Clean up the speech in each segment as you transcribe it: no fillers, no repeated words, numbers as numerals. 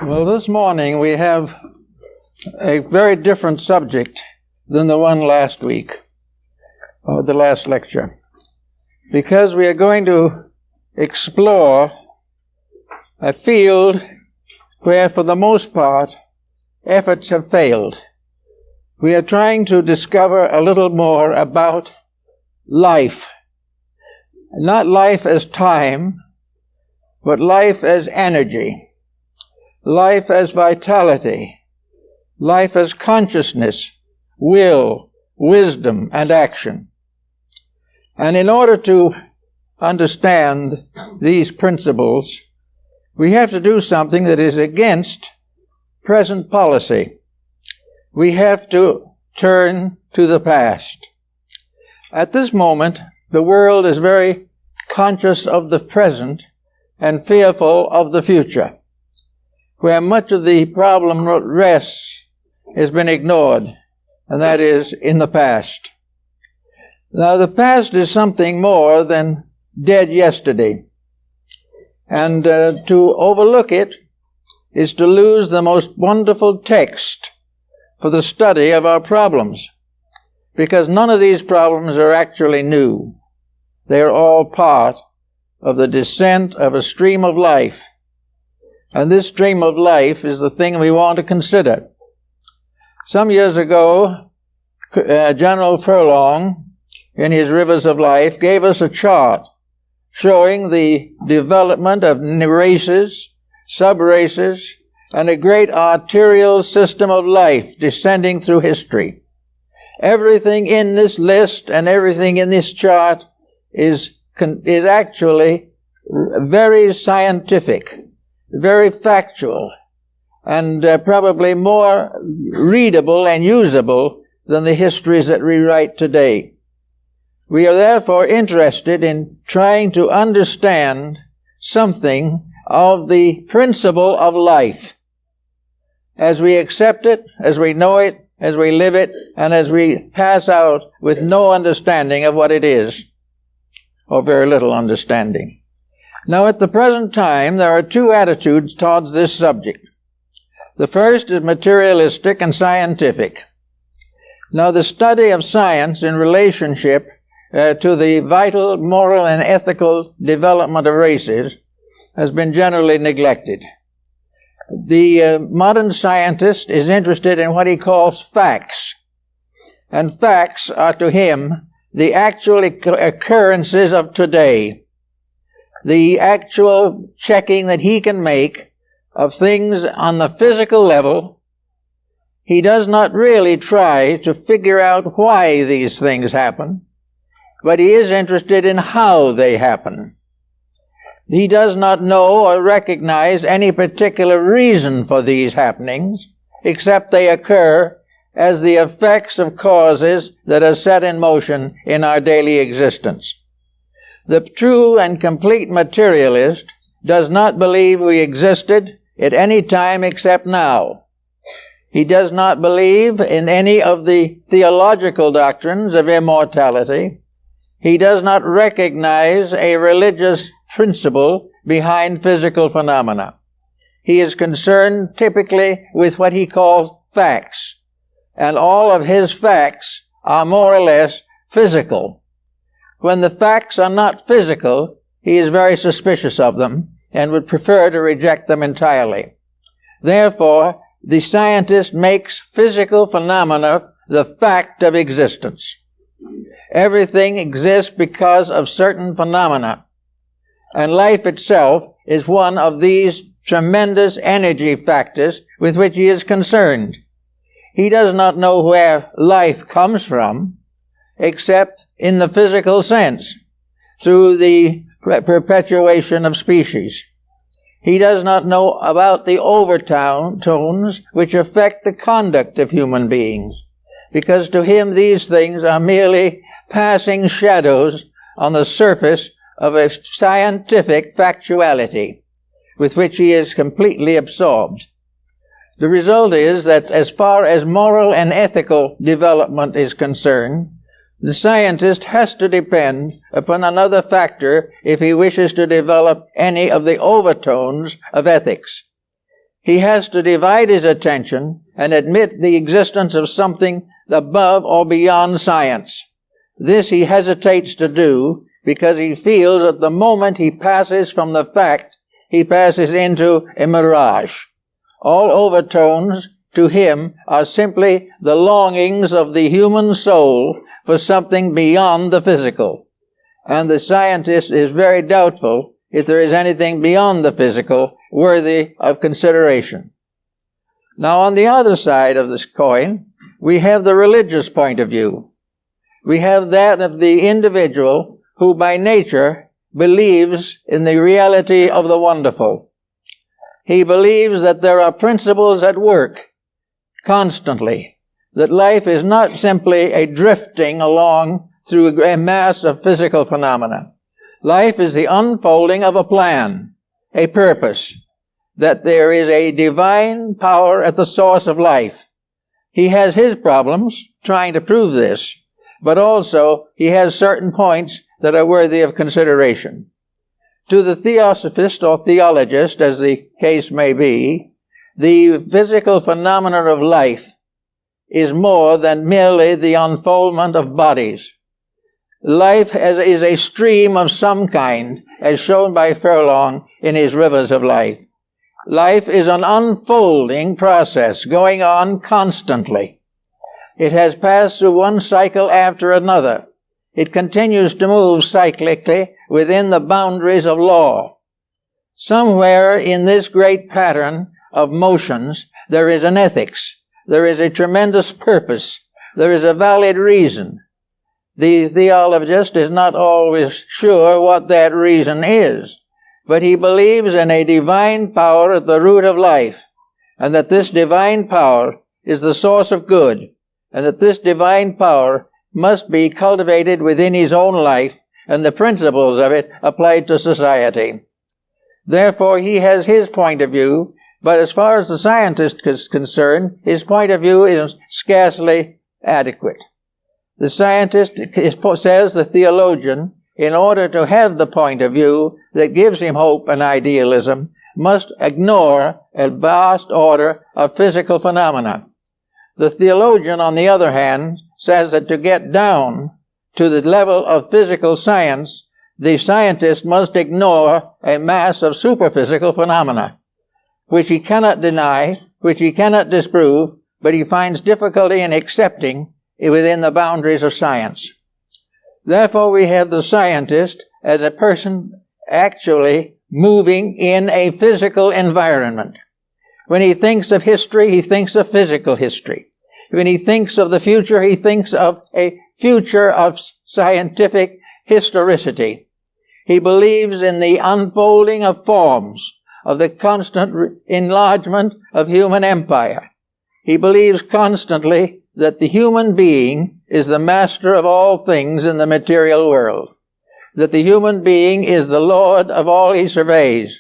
Well, this morning we have a very different subject than the one last week, or the last lecture, because we are going to explore a field where, for the most part, efforts have failed. We are trying to discover a little more about life, not life as time, but life as energy. Life as vitality, life as consciousness, will, wisdom, and action. And in order to understand these principles, we have to do something that is against present policy. We have to turn to the past. At this moment, the world is very conscious of the present and fearful of the future. Where much of the problem rests has been ignored, and that is in the past. Now, the past is something more than dead yesterday, and to overlook it is to lose the most wonderful text for the study of our problems, because none of these problems are actually new. They are all part of the descent of a stream of life. And this stream of life is the thing we want to consider. Some years ago, General Furlong, in his Rivers of Life, gave us a chart showing the development of races, sub-races, and a great arterial system of life descending through history. Everything in this list and everything in this chart is actually very scientific, very factual, and probably more readable and usable than the histories that we write today. We are therefore interested in trying to understand something of the principle of life as we accept it, as we know it, as we live it, and as we pass out with no understanding of what it is, or very little understanding. Now, at the present time, there are two attitudes towards this subject. The first is materialistic and scientific. Now, the study of science in relationship to the vital, moral, and ethical development of races has been generally neglected. The modern scientist is interested in what he calls facts, and facts are to him the actual occurrences of today, the actual checking that he can make of things on the physical level. He does not really try to figure out why these things happen, but he is interested in how they happen. He does not know or recognize any particular reason for these happenings, except they occur as the effects of causes that are set in motion in our daily existence. The true and complete materialist does not believe we existed at any time except now. He does not believe in any of the theological doctrines of immortality. He does not recognize a religious principle behind physical phenomena. He is concerned typically with what he calls facts, and all of his facts are more or less physical. When the facts are not physical, he is very suspicious of them and would prefer to reject them entirely. Therefore, the scientist makes physical phenomena the fact of existence. Everything exists because of certain phenomena, and life itself is one of these tremendous energy factors with which he is concerned. He does not know where life comes from, except in the physical sense, through the perpetuation of species. He does not know about the overtones which affect the conduct of human beings, because to him these things are merely passing shadows on the surface of a scientific factuality with which he is completely absorbed. The result is that as far as moral and ethical development is concerned, the scientist has to depend upon another factor if he wishes to develop any of the overtones of ethics. He has to divide his attention and admit the existence of something above or beyond science. This he hesitates to do because he feels at the moment he passes from the fact, he passes into a mirage. All overtones to him are simply the longings of the human soul for something beyond the physical. And the scientist is very doubtful if there is anything beyond the physical worthy of consideration. Now, on the other side of this coin, we have the religious point of view. We have that of the individual who by nature believes in the reality of the wonderful. He believes that there are principles at work constantly, that life is not simply a drifting along through a mass of physical phenomena. Life is the unfolding of a plan, a purpose, that there is a divine power at the source of life. He has his problems trying to prove this, but also he has certain points that are worthy of consideration. To the theosophist or theologist, as the case may be, the physical phenomenon of life is more than merely the unfoldment of bodies. Life is a stream of some kind, as shown by Furlong in his Rivers of Life. Life is an unfolding process going on constantly. It has passed through one cycle after another. It continues to move cyclically within the boundaries of law. Somewhere in this great pattern of motions, there is an ethics. There is a tremendous purpose. There is a valid reason. The theologist is not always sure what that reason is, but he believes in a divine power at the root of life, and that this divine power is the source of good, and that this divine power must be cultivated within his own life, and the principles of it applied to society. Therefore, he has his point of view, but as far as the scientist is concerned, his point of view is scarcely adequate. The scientist says, the theologian, in order to have the point of view that gives him hope and idealism, must ignore a vast order of physical phenomena. The theologian, on the other hand, says that to get down to the level of physical science, the scientist must ignore a mass of superphysical phenomena, which he cannot deny, which he cannot disprove, but he finds difficulty in accepting within the boundaries of science. Therefore, we have the scientist as a person actually moving in a physical environment. When he thinks of history, he thinks of physical history. When he thinks of the future, he thinks of a future of scientific historicity. He believes in the unfolding of forms, of the constant enlargement of human empire. He believes constantly that the human being is the master of all things in the material world, that the human being is the lord of all he surveys,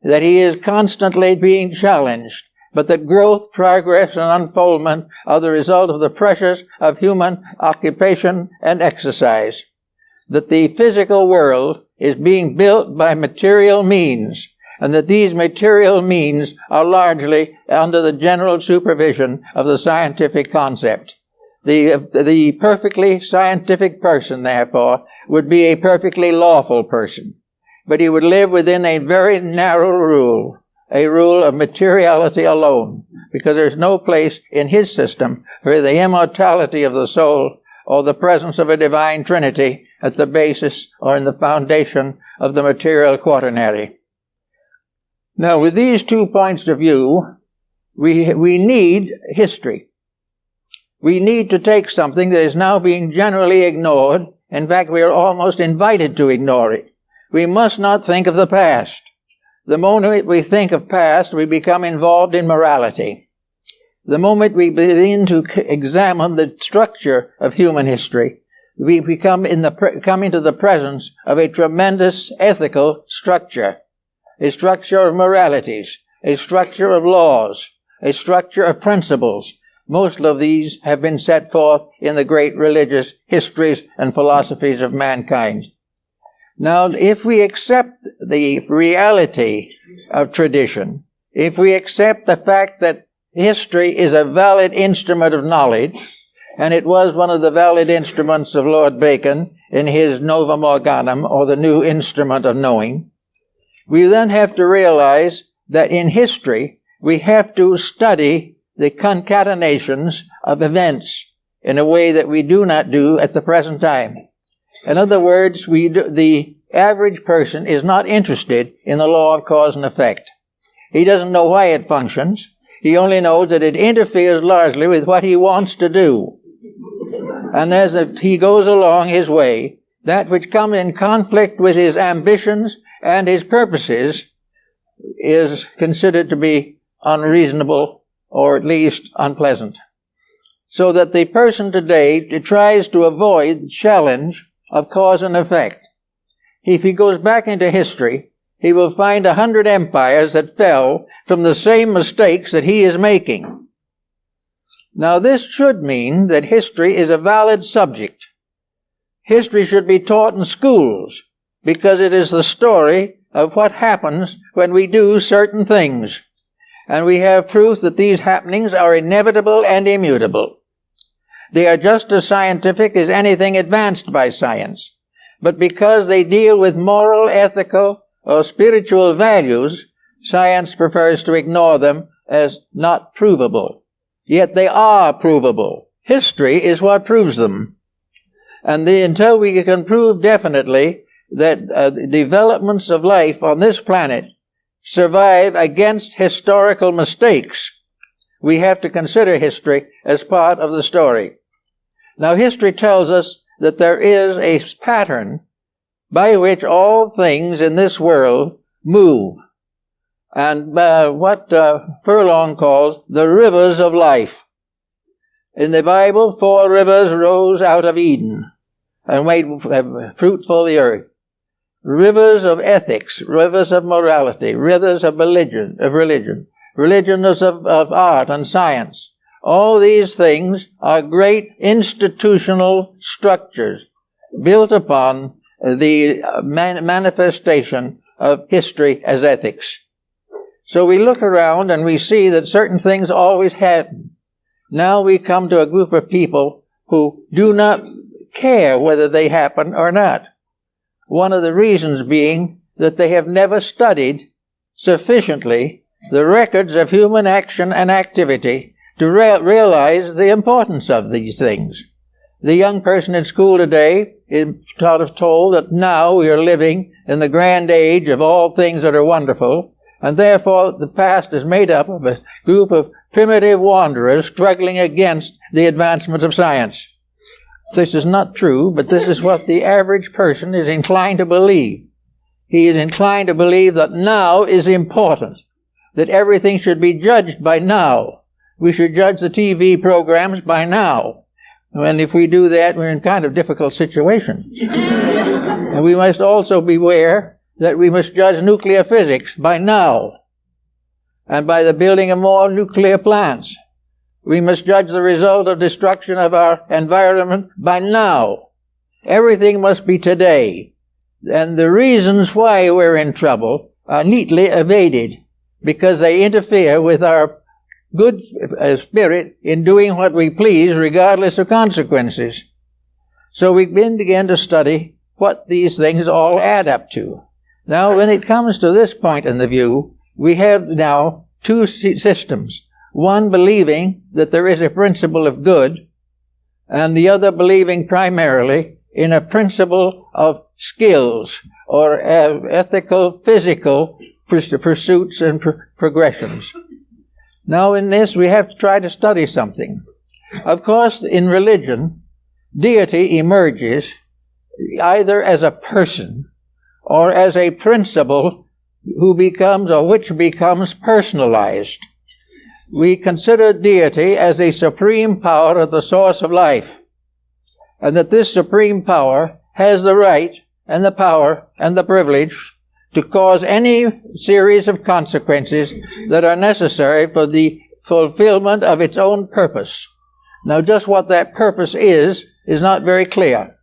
that he is constantly being challenged, but that growth, progress, and unfoldment are the result of the pressures of human occupation and exercise, that the physical world is being built by material means, and that these material means are largely under the general supervision of the scientific concept. The perfectly scientific person, therefore, would be a perfectly lawful person, but he would live within a very narrow rule, a rule of materiality alone, because there's no place in his system for the immortality of the soul or the presence of a divine trinity at the basis or in the foundation of the material quaternary. Now, with these 2 points of view, we need history. We need to take something that is now being generally ignored. In fact, we are almost invited to ignore it. We must not think of the past. The moment we think of past, we become involved in morality. The moment we begin to examine the structure of human history, we come into the presence of a tremendous ethical structure, a structure of moralities, a structure of laws, a structure of principles. Most of these have been set forth in the great religious histories and philosophies of mankind. Now, if we accept the reality of tradition, if we accept the fact that history is a valid instrument of knowledge, and it was one of the valid instruments of Lord Bacon in his Novum Organum, or the new instrument of knowing, we then have to realize that in history we have to study the concatenations of events in a way that we do not do at the present time. In other words, the average person is not interested in the law of cause and effect. He doesn't know why it functions. He only knows that it interferes largely with what he wants to do. And as he goes along his way, that which comes in conflict with his ambitions and his purposes is considered to be unreasonable, or at least unpleasant. So that the person today tries to avoid the challenge of cause and effect. If he goes back into history, he will find 100 empires that fell from the same mistakes that he is making. Now this should mean that history is a valid subject. History should be taught in schools because it is the story of what happens when we do certain things. And we have proof that these happenings are inevitable and immutable. They are just as scientific as anything advanced by science. But because they deal with moral, ethical, or spiritual values, science prefers to ignore them as not provable. Yet they are provable. History is what proves them. And until we can prove definitely that the developments of life on this planet survive against historical mistakes, we have to consider history as part of the story. Now, history tells us that there is a pattern by which all things in this world move. And what Furlong calls the rivers of life. In the Bible, 4 rivers rose out of Eden and made fruitful the earth. Rivers of ethics, rivers of morality, rivers of religion, religions of art and science. All these things are great institutional structures built upon the manifestation of history as ethics. So we look around and we see that certain things always happen. Now we come to a group of people who do not care whether they happen or not. One of the reasons being that they have never studied sufficiently the records of human action and activity to realize the importance of these things. The young person in school today is sort of told that now we are living in the grand age of all things that are wonderful, and therefore the past is made up of a group of primitive wanderers struggling against the advancement of science. This is not true, but this is what the average person is inclined to believe. He is inclined to believe that now is important, that everything should be judged by now. We should judge the TV programs by now. And if we do that, we're in kind of difficult situation. And we must also beware that we must judge nuclear physics by now, and by the building of more nuclear plants. We must judge the result of destruction of our environment by now. Everything must be today. And the reasons why we're in trouble are neatly evaded, because they interfere with our good spirit in doing what we please regardless of consequences. So we begin to study what these things all add up to. Now, when it comes to this point in the view, we have now 2 systems. One believing that there is a principle of good, and the other believing primarily in a principle of skills, or ethical, physical pursuits and progressions. Now, in this, we have to try to study something. Of course, in religion, deity emerges either as a person or as a principle which becomes personalized. We consider deity as a supreme power at the source of life, and that this supreme power has the right and the power and the privilege to cause any series of consequences that are necessary for the fulfillment of its own purpose. Now, just what that purpose is not very clear.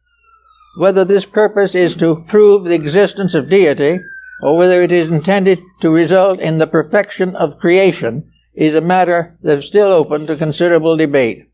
Whether this purpose is to prove the existence of deity, or whether it is intended to result in the perfection of creation, is a matter that is still open to considerable debate.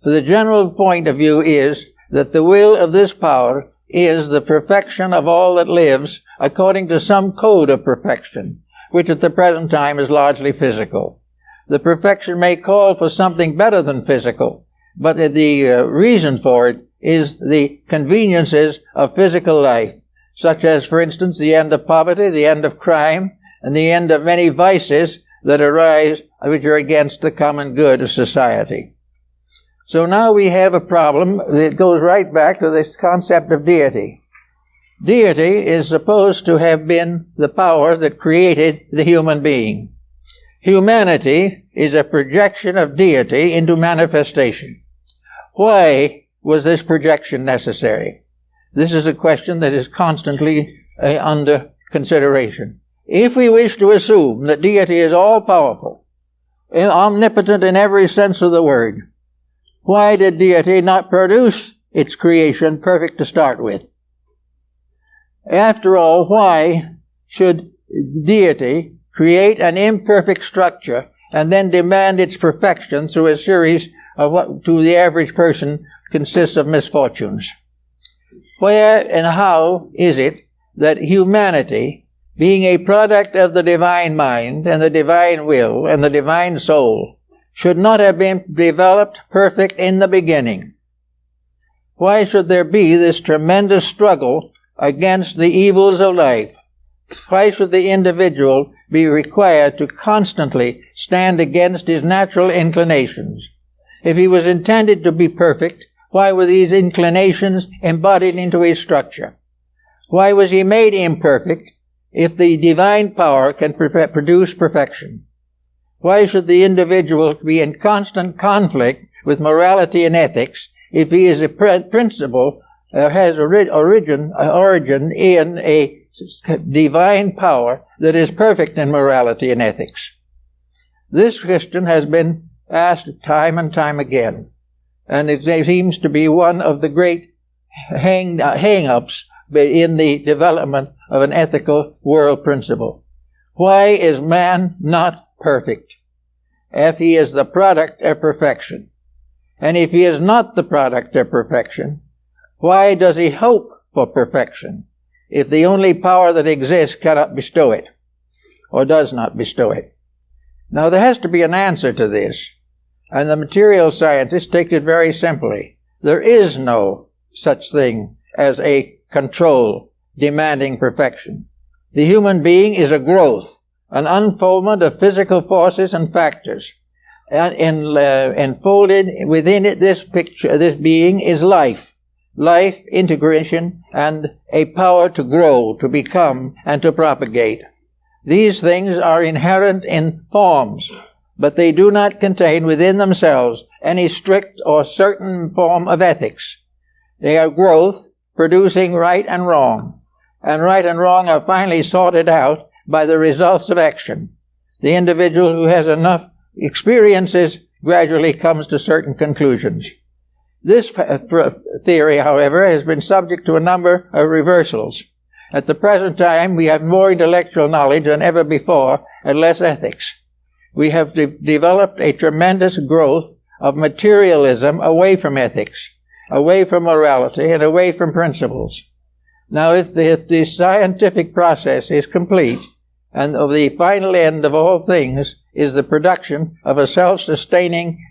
For the general point of view is that the will of this power is the perfection of all that lives according to some code of perfection, which at the present time is largely physical. The perfection may call for something better than physical, but the reason for it is the conveniences of physical life, such as, for instance, the end of poverty, the end of crime, and the end of many vices that arise which are against the common good of society. So now we have a problem that goes right back to this concept of deity. Deity is supposed to have been the power that created the human being. Humanity is a projection of deity into manifestation. Why was this projection necessary? This is a question that is constantly under consideration. If we wish to assume that deity is all-powerful, omnipotent in every sense of the word, why did deity not produce its creation perfect to start with? After all, why should deity create an imperfect structure and then demand its perfection through a series of what to the average person consists of misfortunes? Where and how is it that humanity, being a product of the divine mind and the divine will and the divine soul, should not have been developed perfect in the beginning? Why should there be this tremendous struggle against the evils of life? Why should the individual be required to constantly stand against his natural inclinations? If he was intended to be perfect, why were these inclinations embodied into his structure? Why was he made imperfect if the divine power can produce perfection? Why should the individual be in constant conflict with morality and ethics if he is a principle has origin in a divine power that is perfect in morality and ethics? This question has been asked time and time again, and it seems to be one of the great hang-ups in the development of an ethical world principle. Why is man not perfect if he is the product of perfection? And if he is not the product of perfection, why does he hope for perfection if the only power that exists cannot bestow it, or does not bestow it? Now there has to be an answer to this, and the material scientists take it very simply. There is no such thing as a control demanding perfection. The human being is a growth, an unfoldment of physical forces and factors. And enfolded within it, this being is life, integration, and a power to grow, to become, and to propagate. These things are inherent in forms, but they do not contain within themselves any strict or certain form of ethics. They are growth, producing right and wrong are finally sorted out by the results of action. The individual who has enough experiences gradually comes to certain conclusions. This theory, however, has been subject to a number of reversals. At the present time, we have more intellectual knowledge than ever before and less ethics. We have developed a tremendous growth of materialism away from ethics, away from morality, and away from principles. Now, if the scientific process is complete, and of the final end of all things is the production of a self-sustaining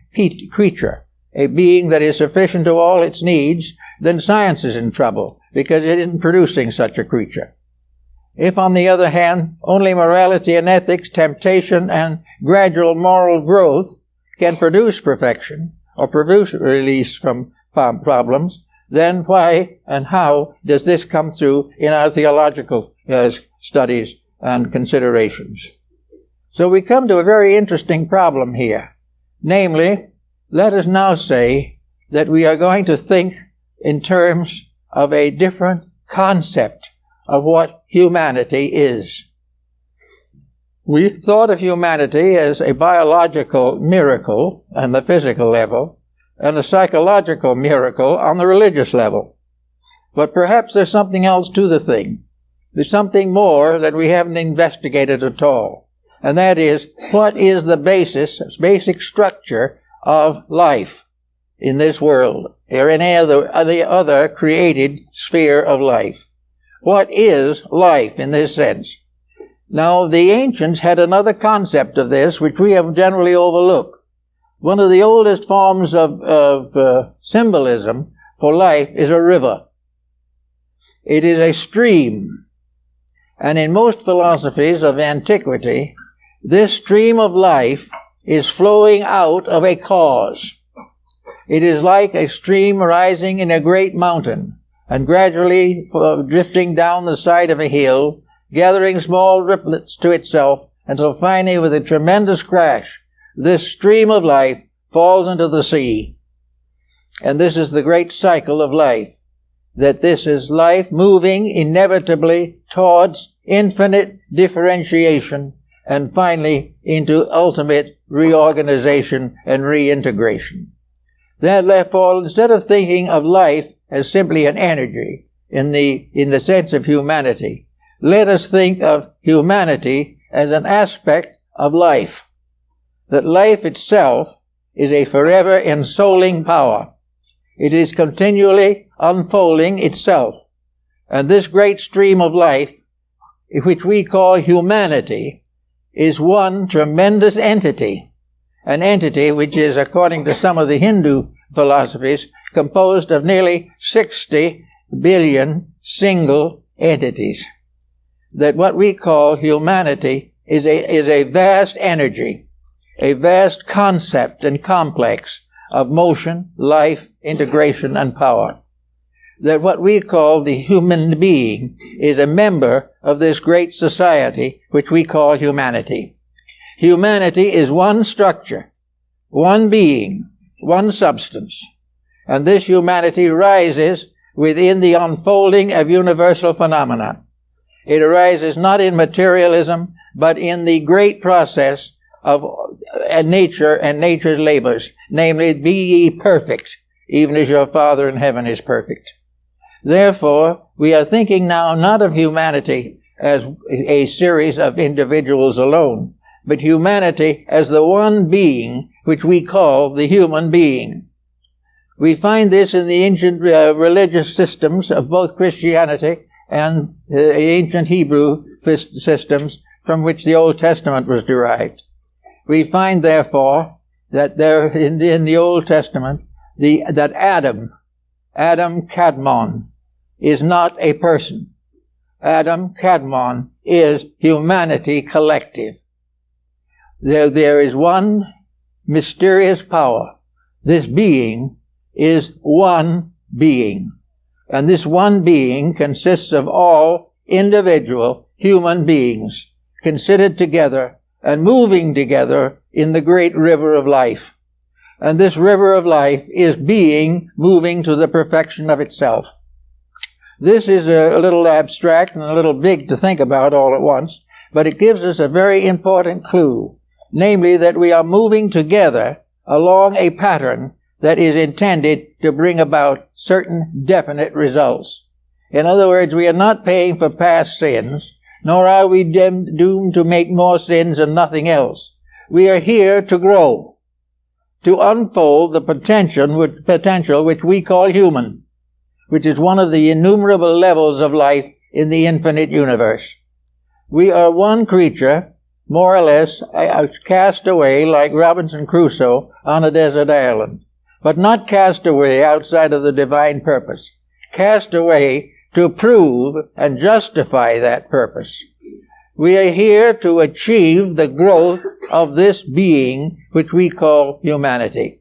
creature, a being that is sufficient to all its needs, then science is in trouble, because it isn't producing such a creature. If, on the other hand, only morality and ethics, temptation, and gradual moral growth can produce perfection, or produce release from problems, then why and how does this come through in our theological studies and considerations? So we come to a very interesting problem here. Namely, let us now say that we are going to think in terms of a different concept of what humanity is. We thought of humanity as a biological miracle on the physical level and a psychological miracle on the religious level. But perhaps there's something else to the thing. There's something more that we haven't investigated at all. And that is, what is the basic structure of life in this world, or in any other created sphere of life? What is life in this sense? Now, the ancients had another concept of this, which we have generally overlooked. One of the oldest forms of symbolism for life is a river. It is a stream. And in most philosophies of antiquity, this stream of life is flowing out of a cause. It is like a stream rising in a great mountain and gradually drifting down the side of a hill, gathering small ripplets to itself until finally, with a tremendous crash, this stream of life falls into the sea. And this is the great cycle of life, that this is life moving inevitably towards infinite differentiation and finally into ultimate reorganization and reintegration. Therefore, instead of thinking of life as simply an energy in the sense of humanity, let us think of humanity as an aspect of life. That life itself is a forever ensouling power. It is continually unfolding itself. And this great stream of life, which we call humanity, is one tremendous entity. An entity which is, according to some of the Hindu philosophies, composed of nearly 60 billion single entities. That what we call humanity is a vast energy, a vast concept and complex of motion, life, integration, and power. That what we call the human being is a member of this great society which we call humanity. Humanity is one structure, one being, one substance. And this humanity rises within the unfolding of universal phenomena. It arises not in materialism, but in the great process of nature and nature's labors, namely, be ye perfect, even as your Father in heaven is perfect. Therefore, we are thinking now not of humanity as a series of individuals alone, but humanity as the one being which we call the human being. We find this in the ancient religious systems of both Christianity and the ancient Hebrew systems from which the Old Testament was derived. We find, therefore, that there in the Old Testament, that Adam Kadmon, is not a person. Adam Kadmon is humanity collective. There is one mysterious power. This being is one being. And this one being consists of all individual human beings considered together and moving together in the great river of life. And this river of life is being moving to the perfection of itself. This is a little abstract and a little big to think about all at once, but it gives us a very important clue, namely that we are moving together along a pattern that is intended to bring about certain definite results. In other words, we are not paying for past sins, nor are we doomed to make more sins and nothing else. We are here to grow, to unfold the potential which we call human, which is one of the innumerable levels of life in the infinite universe. We are one creature, more or less, cast away like Robinson Crusoe on a desert island, but not cast away outside of the divine purpose. Cast away to prove and justify that purpose. We are here to achieve the growth of this being which we call humanity.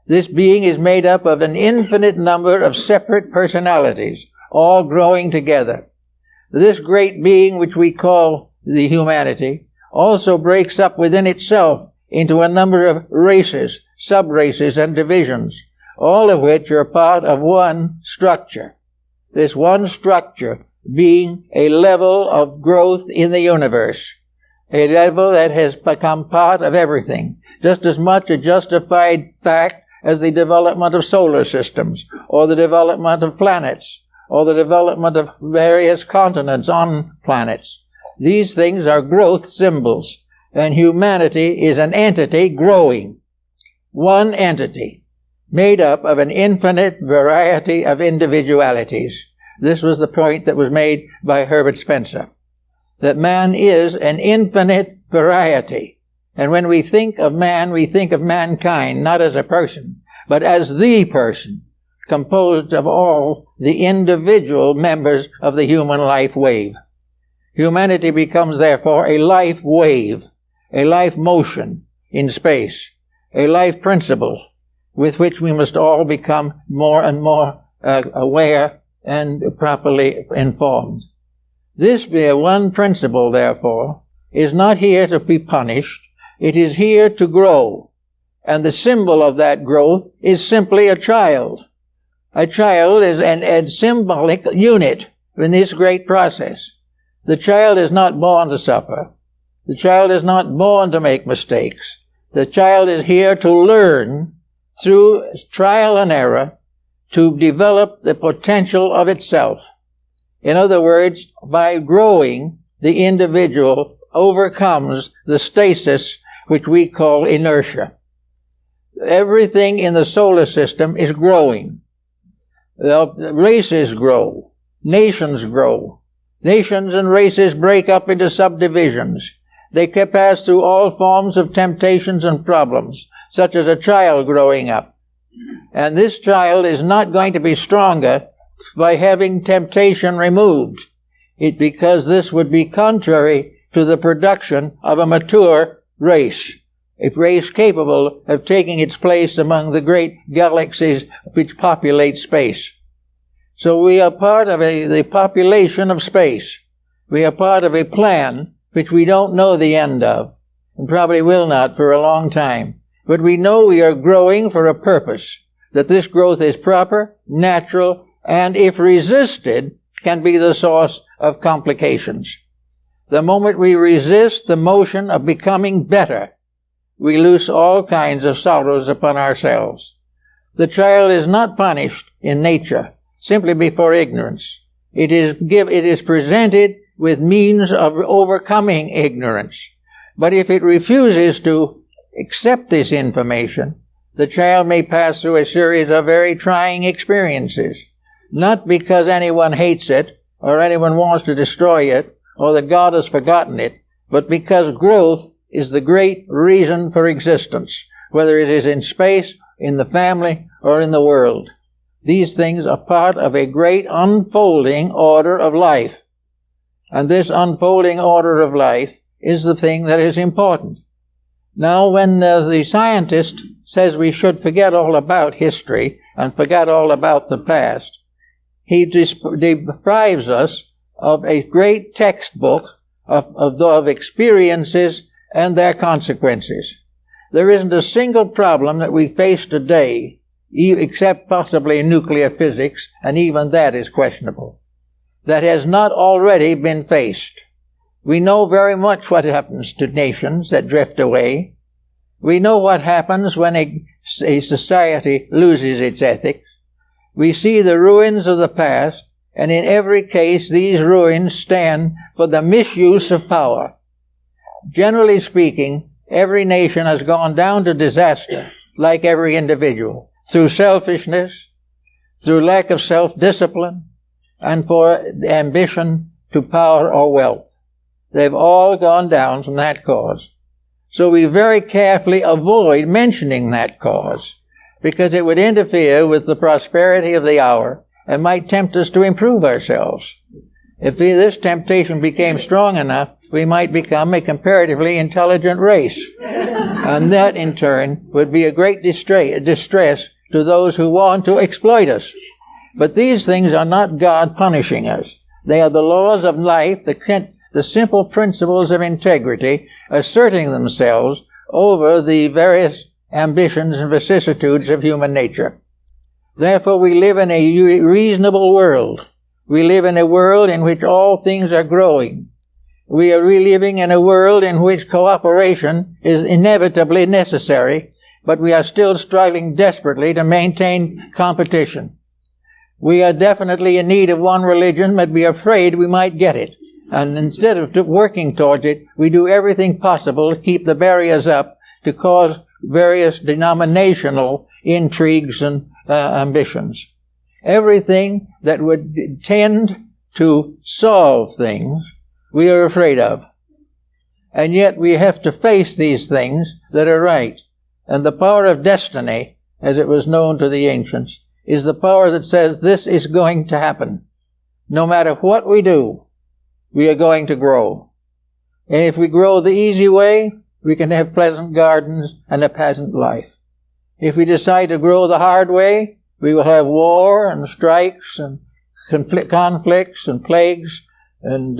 This being is made up of an infinite number of separate personalities, all growing together. This great being which we call the humanity also breaks up within itself into a number of races, sub-races, and divisions, all of which are part of one structure. This one structure being a level of growth in the universe, a level that has become part of everything, just as much a justified fact as the development of solar systems, or the development of planets, or the development of various continents on planets. These things are growth symbols, and humanity is an entity growing. One entity, made up of an infinite variety of individualities. This was the point that was made by Herbert Spencer, that man is an infinite variety. And when we think of man, we think of mankind not as a person, but as the person, composed of all the individual members of the human life wave. Humanity becomes, therefore, a life wave, a life motion in space, a life principle with which we must all become more and more aware and properly informed. This one principle, therefore, is not here to be punished. It is here to grow. And the symbol of that growth is simply a child. A child is a symbolic unit in this great process. The child is not born to suffer. The child is not born to make mistakes. The child is here to learn through trial and error to develop the potential of itself. In other words, by growing, the individual overcomes the stasis which we call inertia. Everything in the solar system is growing. Races grow. Nations grow. Nations and races break up into subdivisions. They can pass through all forms of temptations and problems, such as a child growing up. And this child is not going to be stronger by having temptation removed, because this would be contrary to the production of a mature race, a race capable of taking its place among the great galaxies which populate space. So we are part of the population of space. We are part of a plan which we don't know the end of, and probably will not for a long time. But we know we are growing for a purpose, that this growth is proper, natural, and if resisted, can be the source of complications. The moment we resist the motion of becoming better, we loose all kinds of sorrows upon ourselves. The child is not punished in nature simply before ignorance. It is presented with means of overcoming ignorance. But if it refuses to accept this information, the child may pass through a series of very trying experiences, not because anyone hates it or anyone wants to destroy it or that God has forgotten it, but because growth is the great reason for existence, whether it is in space, in the family, or in the world. These things are part of a great unfolding order of life. And this unfolding order of life is the thing that is important. Now, when the scientist says we should forget all about history and forget all about the past, he deprives us of a great textbook of experiences and their consequences. There isn't a single problem that we face today, except possibly nuclear physics, and even that is questionable, that has not already been faced. We know very much what happens to nations that drift away. We know what happens when a society loses its ethics. We see the ruins of the past, and in every case these ruins stand for the misuse of power. Generally speaking, every nation has gone down to disaster, like every individual, through selfishness, through lack of self-discipline, and for ambition to power or wealth. They've all gone down from that cause. So we very carefully avoid mentioning that cause, because it would interfere with the prosperity of the hour and might tempt us to improve ourselves. If this temptation became strong enough, we might become a comparatively intelligent race. And that, in turn, would be a great distress to those who want to exploit us. But these things are not God punishing us. They are the laws of life, the simple principles of integrity asserting themselves over the various ambitions and vicissitudes of human nature. Therefore, we live in a reasonable world. We live in a world in which all things are growing. We are living in a world in which cooperation is inevitably necessary, but we are still struggling desperately to maintain competition. We are definitely in need of one religion, but we are afraid we might get it. And instead of working towards it, we do everything possible to keep the barriers up, to cause various denominational intrigues and ambitions. Everything that would tend to solve things, we are afraid of. And yet we have to face these things that are right. And the power of destiny, as it was known to the ancients, is the power that says this is going to happen. No matter what we do, we are going to grow. And if we grow the easy way, we can have pleasant gardens and a pleasant life. If we decide to grow the hard way, we will have war and strikes and conflicts and plagues and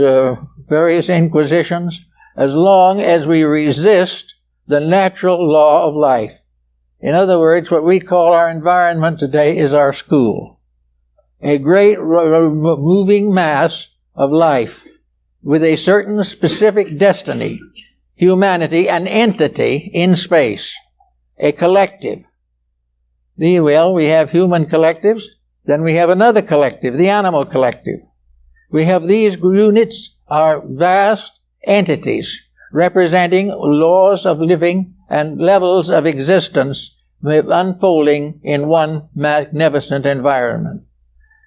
various inquisitions, as long as we resist the natural law of life. In other words, what we call our environment today is our school. A great moving mass of life with a certain specific destiny, humanity, an entity in space, a collective. Well, we have human collectives, then we have another collective, the animal collective. We have these units are vast entities representing laws of living and levels of existence unfolding in one magnificent environment.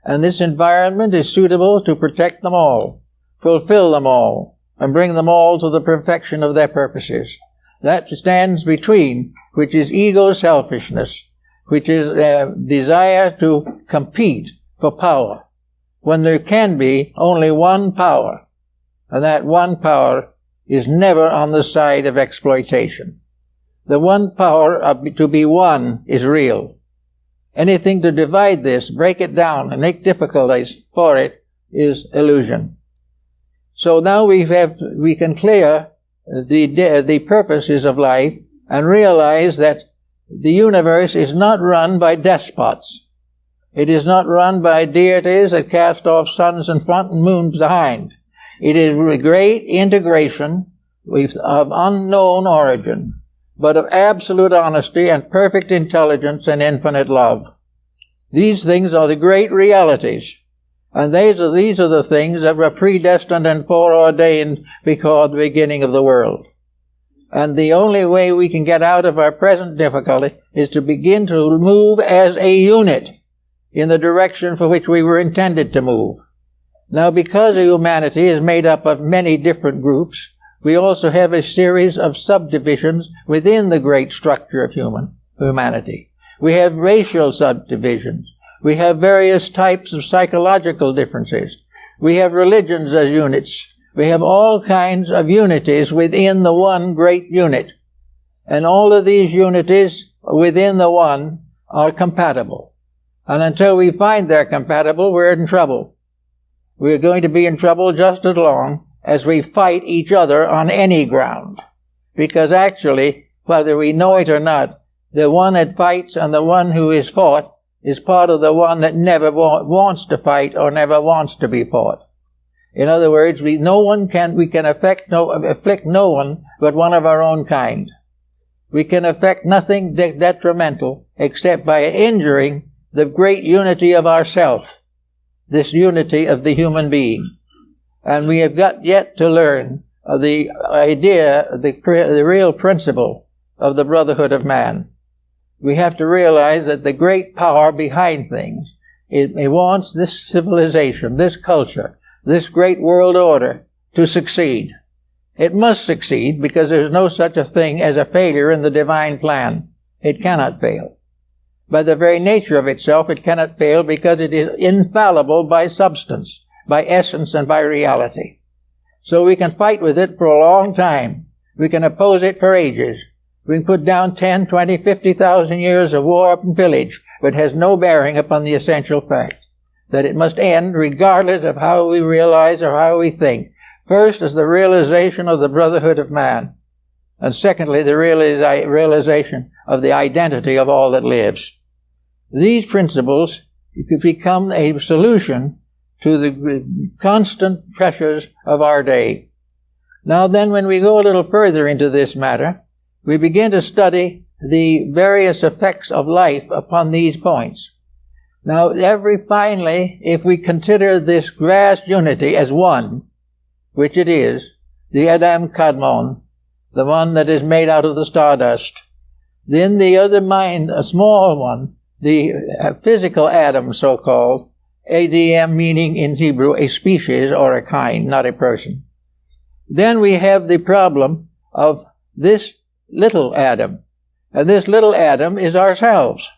And this environment is suitable to protect them all, fulfill them all, and bring them all to the perfection of their purposes. That stands between, which is ego-selfishness, which is a desire to compete for power, when there can be only one power, and that one power is never on the side of exploitation. The one power to be one is real. Anything to divide this, break it down, and make difficulties for it is illusion. So now we can clear the purposes of life and realize that the universe is not run by despots. It is not run by deities that cast off suns in front and moons behind. It is a great integration of unknown origin, but of absolute honesty and perfect intelligence and infinite love. These things are the great realities, and these are the things that were predestined and foreordained before the beginning of the world. And the only way we can get out of our present difficulty is to begin to move as a unit in the direction for which we were intended to move. Now, because humanity is made up of many different groups, we also have a series of subdivisions within the great structure of humanity. We have racial subdivisions. We have various types of psychological differences. We have religions as units. We have all kinds of unities within the one great unit. And all of these unities within the one are compatible. And until we find they're compatible, we're in trouble. We're going to be in trouble just as long as we fight each other on any ground. Because actually, whether we know it or not, the one that fights and the one who is fought is part of the one that never wants to fight or never wants to be fought. In other words, we can afflict no one but one of our own kind. We can affect nothing detrimental except by injuring the great unity of ourself, this unity of the human being. And we have got yet to learn the idea, the real principle of the brotherhood of man. We have to realize that the great power behind things, it wants this civilization, this culture, this great world order to succeed. It must succeed because there's no such a thing as a failure in the divine plan. It cannot fail. By the very nature of itself, it cannot fail because it is infallible by substance, by essence, and by reality. So we can fight with it for a long time. We can oppose it for ages. We can put down 10, 20, 50,000 years of war and pillage, but it has no bearing upon the essential fact that it must end regardless of how we realize or how we think. First is the realization of the brotherhood of man, and secondly, the realization of the identity of all that lives. These principles become a solution to the constant pressures of our day. Now then, when we go a little further into this matter, we begin to study the various effects of life upon these points. Now, finally, if we consider this vast unity as one, which it is, the Adam Kadmon, the one that is made out of the stardust, then the other mind, a small one, the physical atom, so-called, ADM meaning in Hebrew a species or a kind, not a person. Then we have the problem of this little atom. And this little atom is ourselves.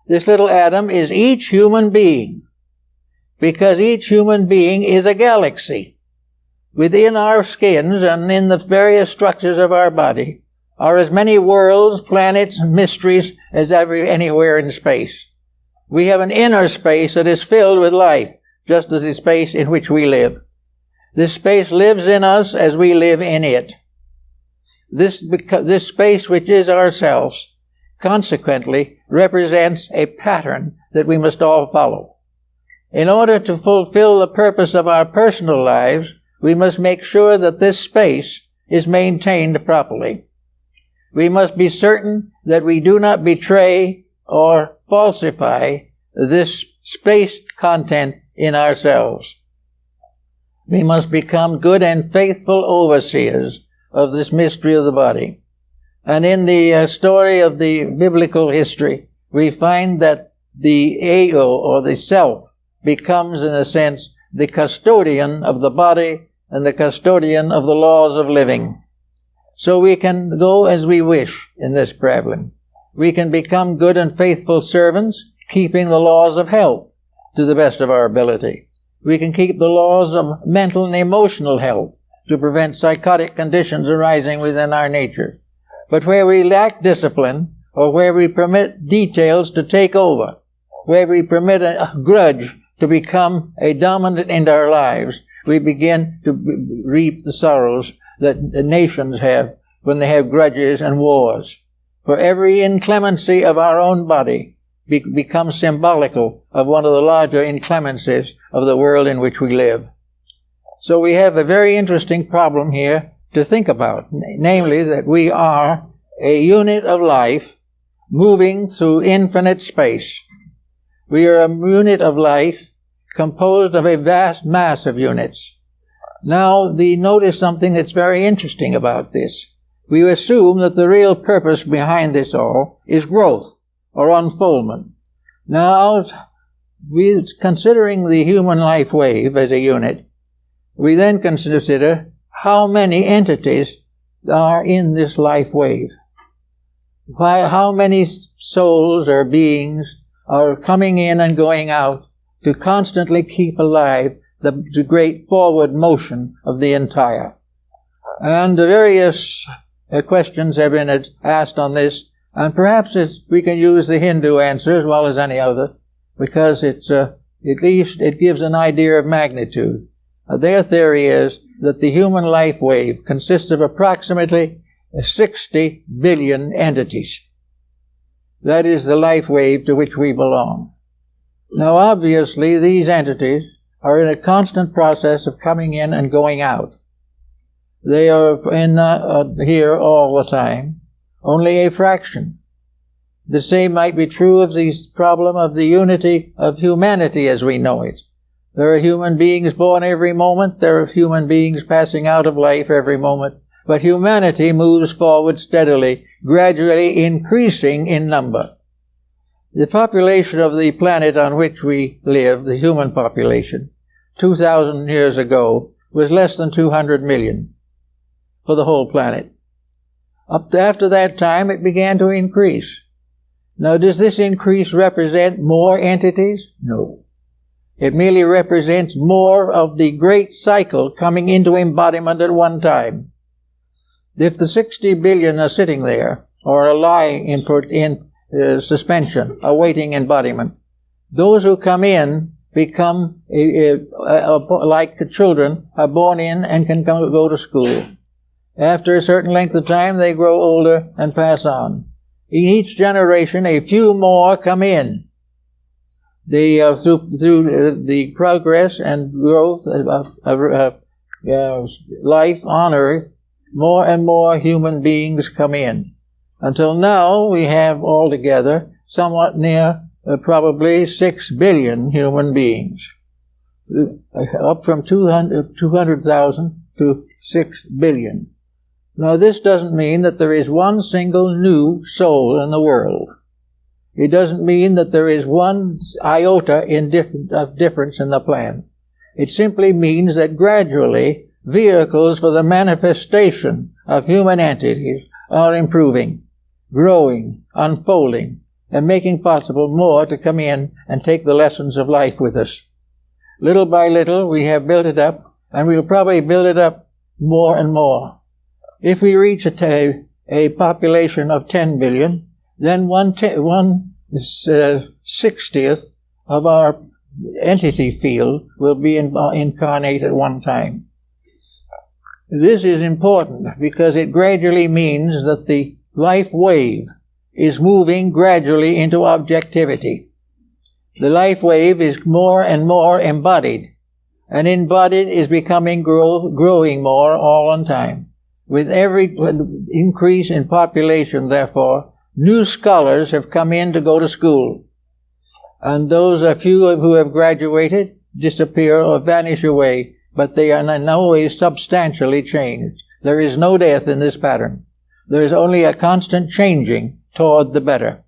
This little atom is each human being, because each human being is a galaxy. Within our skins and in the various structures of our body are as many worlds, planets, and mysteries as anywhere in space. We have an inner space that is filled with life, just as the space in which we live. This space lives in us as we live in it. This space which is ourselves, consequently, represents a pattern that we must all follow. In order to fulfill the purpose of our personal lives, we must make sure that this space is maintained properly. We must be certain that we do not betray or falsify this space content in ourselves. We must become good and faithful overseers of this mystery of the body. And in the story of the biblical history, we find that the ego, or the self, becomes, in a sense, the custodian of the body and the custodian of the laws of living. So we can go as we wish in this problem. We can become good and faithful servants, keeping the laws of health to the best of our ability. We can keep the laws of mental and emotional health to prevent psychotic conditions arising within our nature. But where we lack discipline, or where we permit details to take over, where we permit a grudge to become a dominant in our lives, we begin to reap the sorrows that the nations have when they have grudges and wars. For every inclemency of our own body becomes symbolical of one of the larger inclemencies of the world in which we live. So we have a very interesting problem here to think about, namely that we are a unit of life moving through infinite space. We are a unit of life composed of a vast mass of units. Now, notice something that's very interesting about this. We assume that the real purpose behind this all is growth or unfoldment. Now, considering the human life wave as a unit, we then consider how many entities are in this life wave. How many souls or beings are coming in and going out to constantly keep alive the great forward motion of the entire. And the various questions have been asked on this, and perhaps we can use the Hindu answer as well as any other, because at least it gives an idea of magnitude. Their theory is that the human life wave consists of approximately 60 billion entities. That is the life wave to which we belong. Now, obviously, these entities are in a constant process of coming in and going out. They are here all the time, only a fraction. The same might be true of the problem of the unity of humanity as we know it. There are human beings born every moment. There are human beings passing out of life every moment. But humanity moves forward steadily, gradually increasing in number. The population of the planet on which we live, the human population, 2,000 years ago, was less than 200 million for the whole planet. After that time, it began to increase. Now, does this increase represent more entities? No. It merely represents more of the great cycle coming into embodiment at one time. If the 60 billion are sitting there, or are lying in suspension, awaiting embodiment, those who come in become like the children are born in and can go to school. After a certain length of time, they grow older and pass on. In each generation, a few more come in. Through the progress and growth of life on Earth, more and more human beings come in. Until now, we have altogether somewhat near probably 6 billion human beings, up from 200,000 to 6 billion. Now, this doesn't mean that there is one single new soul in the world. It doesn't mean that there is one iota of difference in the plan. It simply means that gradually vehicles for the manifestation of human entities are improving, growing, unfolding, and making possible more to come in and take the lessons of life with us. Little by little, we have built it up, and we'll probably build it up more and more. If we reach a population of 10 billion, then 1/60th of our entity field will be incarnate at one time. This is important because it gradually means that the life wave is moving gradually into objectivity. The life wave is more and more embodied, and embodied is becoming growing more all the time. With every increase in population, therefore, new scholars have come in to go to school. And those a few who have graduated disappear or vanish away, but they are in no way substantially changed. There is no death in this pattern. There is only a constant changing toward the better.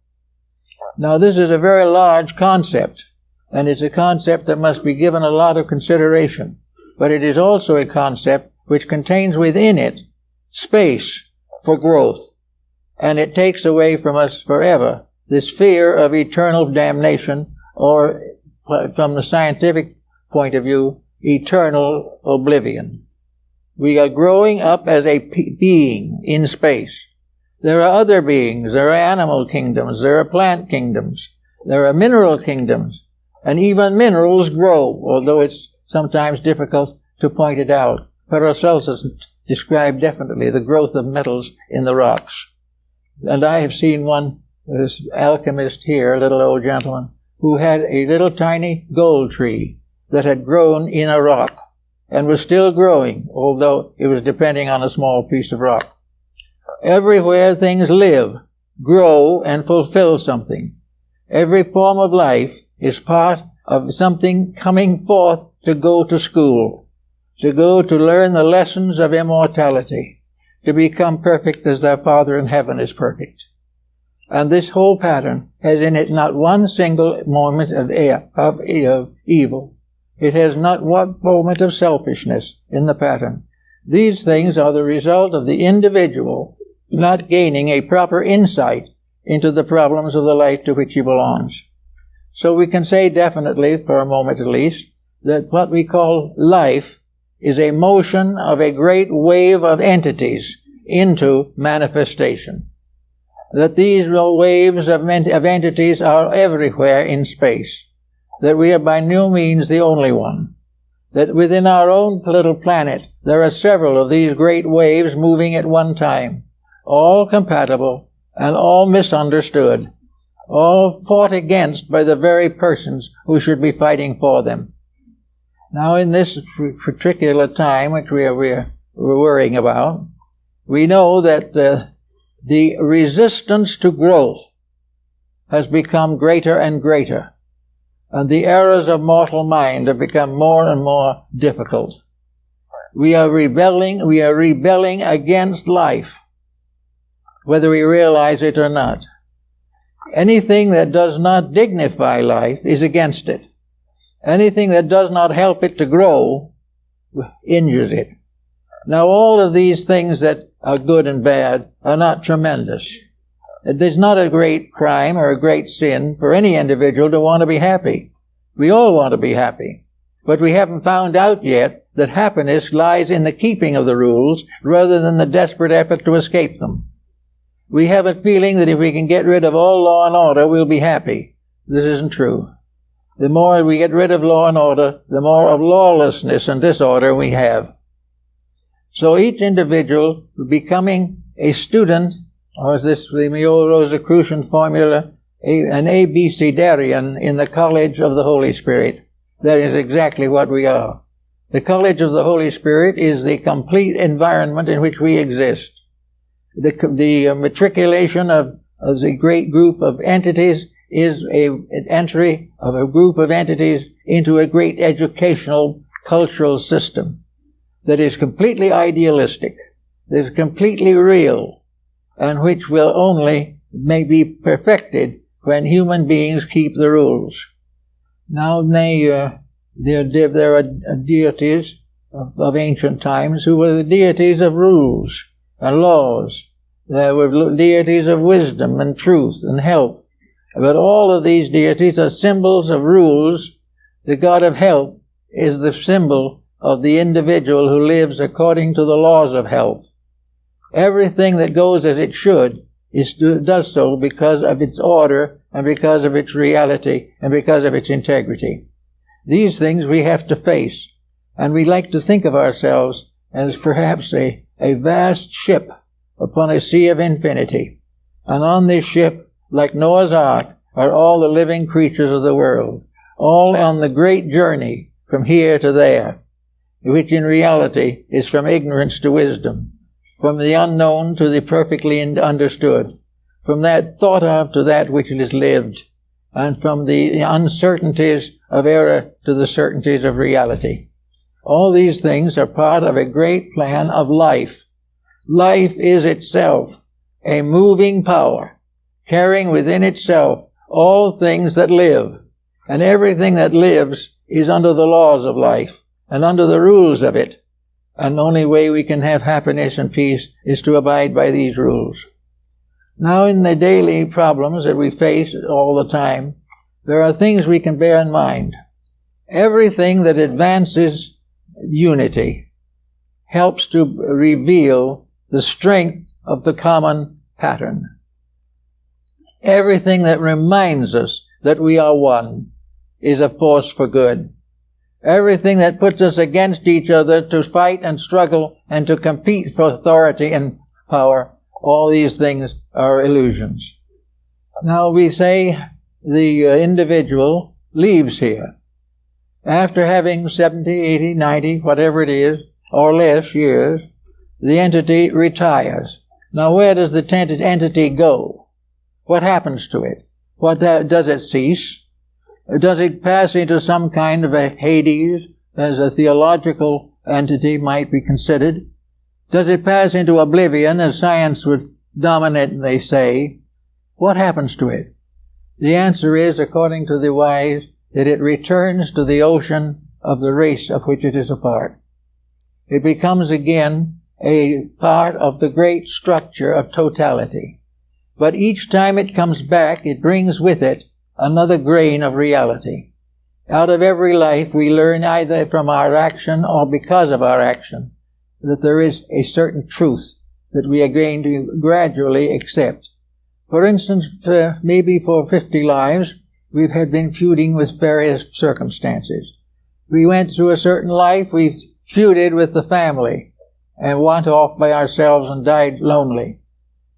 Now, this is a very large concept, and it's a concept that must be given a lot of consideration. But it is also a concept which contains within it space for growth, and it takes away from us forever this fear of eternal damnation, or, from the scientific point of view, eternal oblivion. We are growing up as a being in space. There are other beings. There are animal kingdoms. There are plant kingdoms. There are mineral kingdoms. And even minerals grow, although it's sometimes difficult to point it out. Paracelsus described definitely the growth of metals in the rocks. And I have seen this alchemist here, a little old gentleman, who had a little tiny gold tree that had grown in a rock and was still growing, although it was depending on a small piece of rock. Everywhere things live, grow, and fulfill something. Every form of life is part of something coming forth to go to school, to go to learn the lessons of immortality, to become perfect as their Father in heaven is perfect. And this whole pattern has in it not one single moment of evil. It has not one moment of selfishness in the pattern. These things are the result of the individual not gaining a proper insight into the problems of the life to which he belongs. So we can say definitely, for a moment at least, that what we call life is a motion of a great wave of entities into manifestation. That these waves of entities are everywhere in space. That we are by no means the only one. That within our own little planet there are several of these great waves moving at one time, all compatible and all misunderstood, all fought against by the very persons who should be fighting for them. Now, in this particular time which we're worrying about, we know that the resistance to growth has become greater and greater, and the errors of mortal mind have become more and more difficult. We are rebelling against life, whether we realize it or not. Anything that does not dignify life is against it. Anything that does not help it to grow injures it. Now, all of these things that are good and bad are not tremendous. It is not a great crime or a great sin for any individual to want to be happy. We all want to be happy. But we haven't found out yet that happiness lies in the keeping of the rules rather than the desperate effort to escape them. We have a feeling that if we can get rid of all law and order, we'll be happy. This isn't true. The more we get rid of law and order, the more of lawlessness and disorder we have. So each individual becoming a student, or as this the old Rosicrucian formula, an abecedarian in the college of the Holy Spirit. That is exactly what we are. The college of the Holy Spirit is the complete environment in which we exist. The matriculation of the great group of entities is an entry of a group of entities into a great educational, cultural system that is completely idealistic, that is completely real, and which will only may be perfected when human beings keep the rules. Now, there are deities of ancient times who were the deities of rules and laws. There were deities of wisdom and truth and health. But all of these deities are symbols of rules. The god of health is the symbol of the individual who lives according to the laws of health. Everything that goes as it should does so because of its order and because of its reality and because of its integrity. These things we have to face, and we like to think of ourselves as perhaps a vast ship upon a sea of infinity. And on this ship, like Noah's Ark, are all the living creatures of the world, all on the great journey from here to there, which in reality is from ignorance to wisdom, from the unknown to the perfectly understood, from that thought of to that which is lived, and from the uncertainties of error to the certainties of reality. All these things are part of a great plan of life. Life is itself a moving power, carrying within itself all things that live, and everything that lives is under the laws of life and under the rules of it. And the only way we can have happiness and peace is to abide by these rules. Now, in the daily problems that we face all the time, there are things we can bear in mind. Everything that advances unity helps to reveal the strength of the common pattern. Everything that reminds us that we are one is a force for good. Everything that puts us against each other to fight and struggle and to compete for authority and power, all these things are illusions. Now we say the individual leaves here. After having 70, 80, 90, whatever it is, or less years, the entity retires. Now where does the entity go? What happens to it? Does it cease? Does it pass into some kind of a Hades, as a theological entity might be considered? Does it pass into oblivion, as science would dominantly say? What happens to it? The answer is, according to the wise, that it returns to the ocean of the race of which it is a part. It becomes again a part of the great structure of totality. But each time it comes back, it brings with it another grain of reality. Out of every life we learn either from our action or because of our action that there is a certain truth that we are going to gradually accept. For instance, maybe for 50 lives, we have been feuding with various circumstances. We went through a certain life, we feuded with the family and went off by ourselves and died lonely.